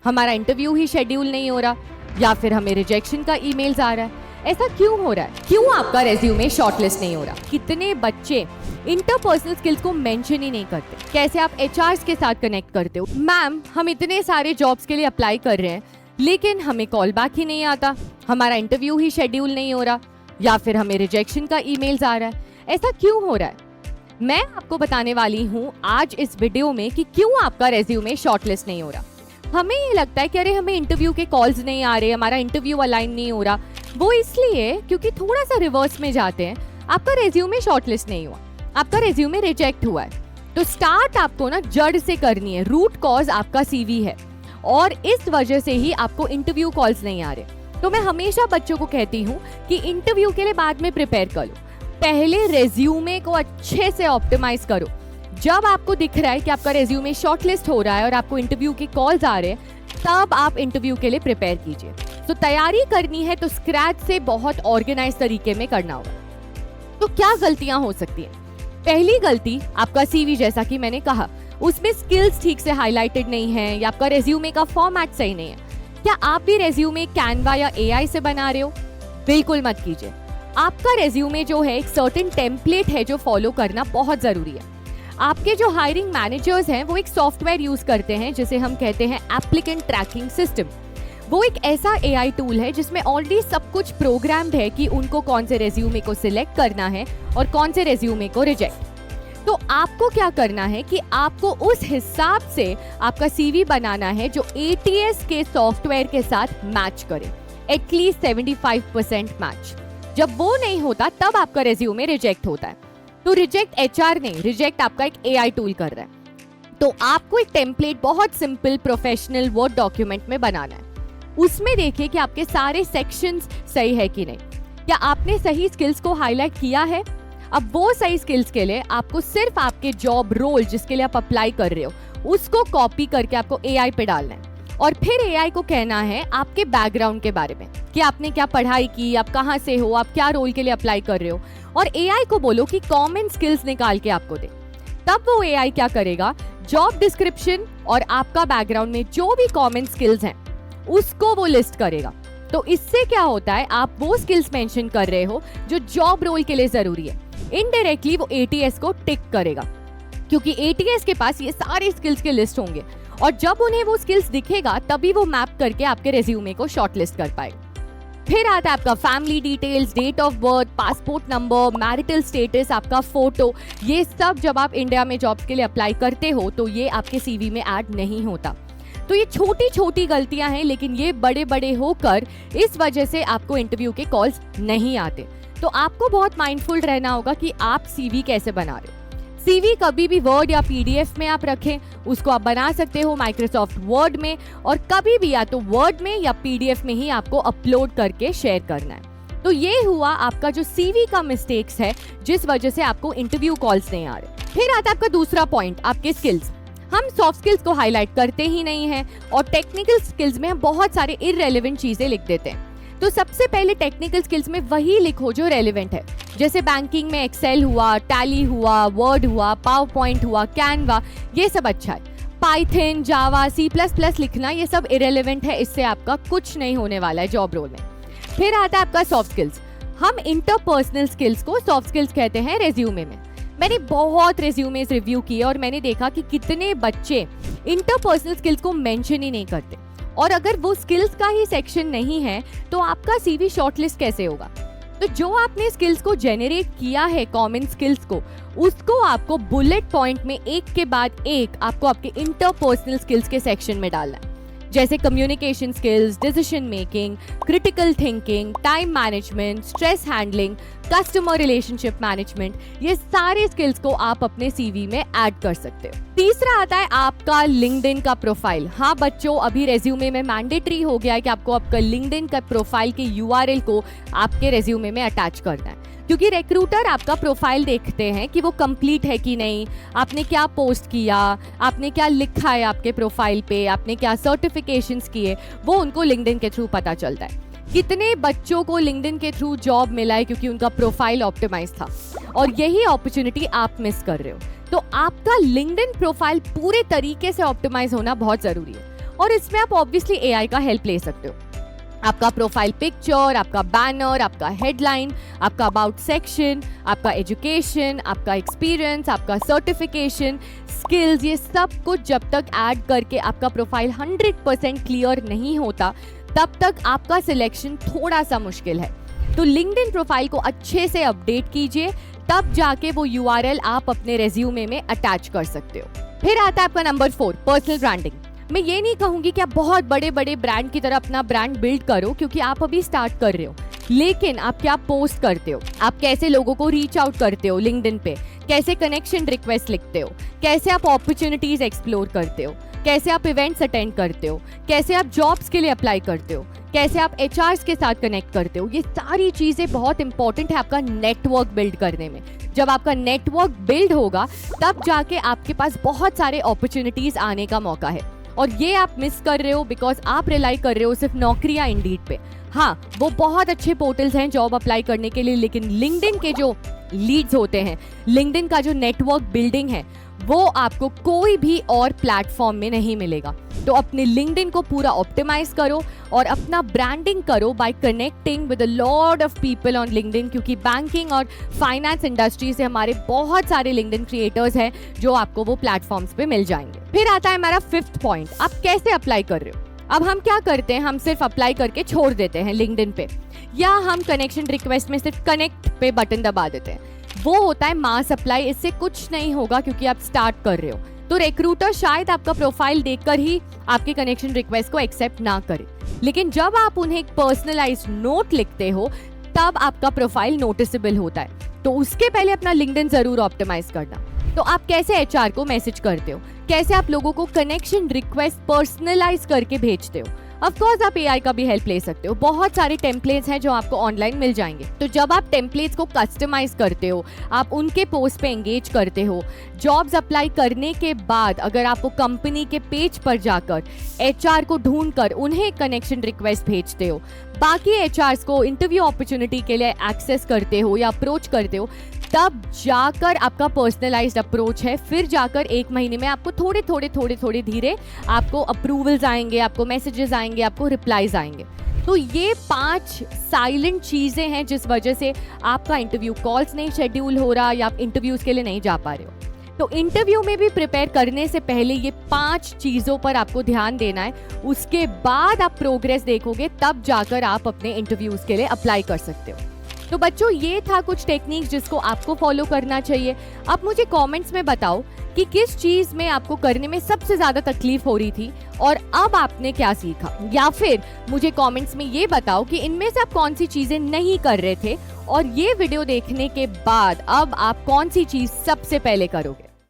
हमारा इंटरव्यू ही शेड्यूल नहीं हो रहा, या फिर हमें रिजेक्शन का ईमेल्स आ रहा है। ऐसा क्यों हो रहा है? क्यों आपका रेज्यूमे शॉर्टलिस्ट नहीं हो रहा? कितने बच्चे इंटरपर्सनल स्किल्स को मेंशन ही नहीं करते? कैसे आप एचआरस के साथ कनेक्ट करते हो? मैम, हम इतने सारे जॉब्स के लिए अप्लाई कर रहे हैं लेकिन हमें कॉल बैक ही नहीं आता, हमारा इंटरव्यू ही शेड्यूल नहीं हो रहा, या फिर हमें रिजेक्शन का ईमेल्स आ रहा है। ऐसा क्यों हो रहा है? मैं आपको बताने वाली हूँ आज इस वीडियो में कि क्यों आपका रेज्यूमे शॉर्टलिस्ट नहीं हो रहा। हमें ये लगता है कि अरे हमें इंटरव्यू के कॉल्स नहीं आ रहे, हमारा इंटरव्यू अलाइन नहीं हो रहा। वो इसलिए क्योंकि थोड़ा सा रिवर्स में जाते हैं, आपका रेज्यूमे शॉर्टलिस्ट नहीं हुआ, आपका रेज्यूमे रिजेक्ट हुआ है। तो स्टार्ट आपको ना जड़ से करनी है। रूट कॉज आपका सीवी है और इस वजह से ही आपको इंटरव्यू कॉल्स नहीं आ रहे। तो मैं हमेशा बच्चों को कहती हूँ कि इंटरव्यू के लिए बाद में प्रिपेयर कर लो, पहले रेज्यूमे को अच्छे से ऑप्टिमाइज करो। जब आपको दिख रहा है कि आपका रेज्यूमे शॉर्टलिस्ट हो रहा है और आपको इंटरव्यू के कॉल्स आ रहे हैं, तब आप इंटरव्यू के लिए प्रिपेयर कीजिए। तो तैयारी करनी है तो स्क्रैच से बहुत ऑर्गेनाइज तरीके में करना होगा। तो क्या गलतियां हो सकती हैं? पहली गलती, आपका सीवी जैसा कि मैंने कहा उसमें स्किल्स ठीक से हाईलाइटेड नहीं है या आपका रेज्यूमे का फॉर्मेट सही नहीं है। क्या आप भी रेज्यूमे कैनवा या एआई से बना रहे हो? बिल्कुल मत कीजिए। आपका रेज्यूमे जो है एक सर्टेन टेम्पलेट है जो फॉलो करना बहुत जरूरी है। आपके जो हायरिंग मैनेजर्स हैं वो एक सॉफ्टवेयर यूज करते हैं जिसे हम कहते हैं एप्लीकेंट ट्रैकिंग सिस्टम। वो एक ऐसा एआई टूल है जिसमें ऑलरेडी सब कुछ प्रोग्राम्ड है कि उनको कौन से रेज्यूमे को सिलेक्ट करना है और कौन से रेज्यूमे को रिजेक्ट। तो आपको क्या करना है कि आपको उस हिसाब से आपका सीवी बनाना है जो एटीएस के सॉफ्टवेयर के साथ मैच करे, एटलीस्ट 75% मैच। जब वो नहीं होता तब आपका रेज्यूमे रिजेक्ट होता है। तो रिजेक्ट एचआर नहीं, रिजेक्ट आपका एक एआई टूल कर रहा है। तो आपको एक टेम्पलेट बहुत सिंपल प्रोफेशनल वर्ड डॉक्यूमेंट में बनाना है। उसमें देखिए कि आपके सारे सेक्शंस सही है कि नहीं, क्या आपने सही स्किल्स को हाईलाइट किया है। अब वो सही स्किल्स के लिए आपको सिर्फ आपके जॉब रोल जिसके लिए आप अप्लाई कर रहे हो उसको कॉपी करके आपको एआई पे डालना है और फिर एआई को कहना है आपके बैकग्राउंड के बारे में कि आपने क्या पढ़ाई की, आप कहाँ से हो, आप क्या रोल के लिए अप्लाई कर रहे हो, और एआई को बोलो कि कॉमन स्किल्स निकाल के आपको दे। तब वो एआई क्या करेगा, जॉब डिस्क्रिप्शन और आपका बैकग्राउंड में जो भी कॉमन स्किल्स हैं उसको वो लिस्ट करेगा। तो इससे क्या होता है, आप वो स्किल्स मेंशन कर रहे हो जो जॉब रोल के लिए जरूरी है। इनडायरेक्टली वो एटीएस को टिक करेगा क्योंकि एटीएस के पास ये सारे स्किल्स के लिस्ट होंगे और जब उन्हें वो स्किल्स दिखेगा तभी वो मैप करके आपके रेज्यूमे को शॉर्टलिस्ट कर पाएगा। फिर आता है आपका family details, date of birth, passport number, marital status, आपका फोटो। ये सब जब आप इंडिया में जॉब्स के लिए अप्लाई करते हो तो ये आपके सीवी में ऐड नहीं होता। तो ये छोटी छोटी गलतियां हैं लेकिन ये बड़े बड़े होकर इस वजह से आपको इंटरव्यू के कॉल्स नहीं आते। तो आपको बहुत माइंडफुल रहना होगा कि आप सीवी कैसे बना रहे हो। सीवी कभी भी वर्ड या पीडीएफ में आप रखें, उसको आप बना सकते हो माइक्रोसॉफ्ट वर्ड में, और कभी भी या तो वर्ड में या पीडीएफ में ही आपको अपलोड करके शेयर करना है। तो ये हुआ आपका जो सीवी का मिस्टेक्स है जिस वजह से आपको इंटरव्यू कॉल्स नहीं आ रहे। फिर आता है आपका दूसरा पॉइंट, आपके स्किल्स। हम सॉफ्ट स्किल्स को हाईलाइट करते ही नहीं हैं और टेक्निकल स्किल्स में हम बहुत सारे इररेलेवेंट चीजें लिख देते हैं। तो सबसे पहले टेक्निकल स्किल्स में वही लिखो जो रेलेवेंट है। जैसे बैंकिंग में एक्सेल हुआ, टैली हुआ, वर्ड हुआ, पावर पॉइंट हुआ, कैनवा, ये सब अच्छा है। पाइथन, जावा, C++ लिखना ये सब इररेलेवेंट है, इससे आपका कुछ नहीं होने वाला है जॉब रोल में। फिर आता है आपका सॉफ्ट स्किल्स। हम इंटरपर्सनल स्किल्स को सॉफ्ट स्किल्स कहते हैं रेज्यूमे में। मैंने बहुत रेज्यूमेस रिव्यू किए और मैंने देखा कि कितने बच्चे इंटरपर्सनल स्किल्स को मेंशन ही नहीं करते, और अगर वो स्किल्स का ही सेक्शन नहीं है तो आपका सीवी शॉर्टलिस्ट कैसे होगा। तो जो आपने स्किल्स को जेनरेट किया है, कॉमन स्किल्स को, उसको आपको बुलेट पॉइंट में एक के बाद एक आपको आपके इंटरपर्सनल स्किल्स के सेक्शन में डालना है। जैसे communication skills, decision making, critical thinking, time management, stress handling, customer relationship management, ये सारे स्किल्स को आप अपने सीवी में ऐड कर सकते हो। तीसरा आता है आपका लिंक्डइन का प्रोफाइल। हाँ बच्चों, अभी रेज्यूमे में मैंडेटरी हो गया है कि आपको आपका लिंक्डइन का प्रोफाइल के यूआरएल को आपके रेज्यूमे में अटैच करना है, क्योंकि रिक्रूटर आपका प्रोफाइल देखते हैं कि वो कंप्लीट है कि नहीं, आपने क्या पोस्ट किया, आपने क्या लिखा है आपके प्रोफाइल पे, आपने क्या सर्टिफिकेशंस किए, वो उनको लिंक्डइन के थ्रू पता चलता है। कितने बच्चों को लिंक्डइन के थ्रू जॉब मिला है क्योंकि उनका प्रोफाइल ऑप्टिमाइज था, और यही अपॉर्चुनिटी आप मिस कर रहे हो। तो आपका लिंक्डइन प्रोफाइल पूरे तरीके से ऑप्टिमाइज होना बहुत जरूरी है। और इसमें आप ऑब्वियसली एआई का हेल्प ले सकते हो। आपका प्रोफाइल पिक्चर, आपका बैनर, आपका हेडलाइन, आपका अबाउट सेक्शन, आपका एजुकेशन, आपका एक्सपीरियंस, आपका सर्टिफिकेशन, स्किल्स, ये सब कुछ जब तक ऐड करके आपका प्रोफाइल 100% क्लियर नहीं होता तब तक आपका सिलेक्शन थोड़ा सा मुश्किल है। तो लिंक्डइन प्रोफाइल को अच्छे से अपडेट कीजिए, तब जाके वो यूआरएल आप अपने रेज्यूमे में अटैच कर सकते हो। फिर आता है आपका नंबर 4, पर्सनल ब्रांडिंग। मैं ये नहीं कहूंगी कि आप बहुत बड़े बड़े ब्रांड की तरह अपना ब्रांड बिल्ड करो, क्योंकि आप अभी स्टार्ट कर रहे हो, लेकिन आप क्या पोस्ट करते हो, आप कैसे लोगों को रीच आउट करते हो लिंक्डइन पे, कैसे कनेक्शन रिक्वेस्ट लिखते हो, कैसे आप अपॉर्चुनिटीज एक्सप्लोर करते हो, कैसे आप इवेंट्स अटेंड करते हो, कैसे आप जॉब्स के लिए अप्लाई करते हो, कैसे आप एचआरस के साथ कनेक्ट करते हो, ये सारी चीजें बहुत इंपॉर्टेंट है आपका नेटवर्क बिल्ड करने में। जब आपका नेटवर्क बिल्ड होगा तब जाके आपके पास बहुत सारे अपॉर्चुनिटीज आने का मौका है, और ये आप मिस कर रहे हो बिकॉज आप रिलाई कर रहे हो सिर्फ नौकरी या इंडीड पे। हाँ, वो बहुत अच्छे पोर्टल्स हैं जॉब अप्लाई करने के लिए, लेकिन लिंक्डइन के जो लीड्स होते हैं, लिंक्डइन का जो नेटवर्क बिल्डिंग है, वो आपको कोई भी और प्लेटफॉर्म में नहीं मिलेगा। तो अपने लिंक्डइन को पूरा ऑप्टिमाइज करो और अपना ब्रांडिंग करो bye connecting with a lot of people on LinkedIn, क्योंकि बैंकिंग और फाइनेंस इंडस्ट्री से हमारे बहुत सारे लिंक्डइन क्रिएटर्स हैं जो आपको वो प्लेटफॉर्म्स पे मिल जाएंगे। फिर आता है हमारा 5th पॉइंट, आप कैसे अप्लाई कर रहे हो। अब हम क्या करते हैं, हम सिर्फ अप्लाई करके छोड़ देते हैं लिंक्डइन पे, या हम कनेक्शन रिक्वेस्ट में सिर्फ कनेक्ट पे बटन दबा देते हैं। वो होता है मास अप्लाई, इससे कुछ नहीं होगा क्योंकि आप स्टार्ट कर रहे हो। तो रिक्रूटर शायद आपका प्रोफाइल देखकर ही आपके कनेक्शन रिक्वेस्ट को एक्सेप्ट ना करे, लेकिन जब आप उन्हें एक पर्सनलाइज्ड नोट लिखते हो तब आपका प्रोफाइल नोटिसेबल होता है। तो उसके पहले अपना लिंक्डइन जरूर ऑप्टिमाइज करना। तो आप कैसे एचआर को मैसेज करते हो, कैसे आप लोगों को कनेक्शन रिक्वेस्ट पर्सनलाइज करके भेजते हो। ऑफ कोर्स आप एआई का भी हेल्प ले सकते हो, बहुत सारे टेम्पलेट्स हैं जो आपको ऑनलाइन मिल जाएंगे। तो जब आप टेम्पलेट्स को कस्टमाइज करते हो, आप उनके पोस्ट पे एंगेज करते हो, जॉब्स अप्लाई करने के बाद अगर आपको कंपनी के पेज पर जाकर एचआर को ढूंढकर उन्हें कनेक्शन रिक्वेस्ट भेजते हो, बाकी एचआर्स को इंटरव्यू अपॉर्चुनिटी के लिए एक्सेस करते हो या अप्रोच करते हो, तब जाकर आपका पर्सनलाइज्ड अप्रोच है। फिर जाकर 1 महीने में आपको थोड़े धीरे आपको अप्रूवल्स आएंगे, आपको मैसेजेस आएंगे, आपको रिप्लाईज आएंगे। तो ये 5 साइलेंट चीजें हैं जिस वजह से आपका इंटरव्यू कॉल्स नहीं शेड्यूल हो रहा या आप इंटरव्यूज के लिए नहीं जा पा रहे हो। तो इंटरव्यू में भी प्रिपेयर करने से पहले ये 5 चीजों पर आपको ध्यान देना है। उसके बाद आप प्रोग्रेस देखोगे, तब जाकर आप अपने इंटरव्यूज के लिए अप्लाई कर सकते हो। तो बच्चों, ये था कुछ टेक्निक्स जिसको आपको फॉलो करना चाहिए। अब मुझे कमेंट्स में बताओ कि किस चीज में आपको करने में सबसे ज्यादा तकलीफ हो रही थी और अब आपने क्या सीखा, या फिर मुझे कमेंट्स में ये बताओ कि इनमें से आप कौन सी चीजें नहीं कर रहे थे और ये वीडियो देखने के बाद अब आप कौन सी चीज सबसे पहले करोगे।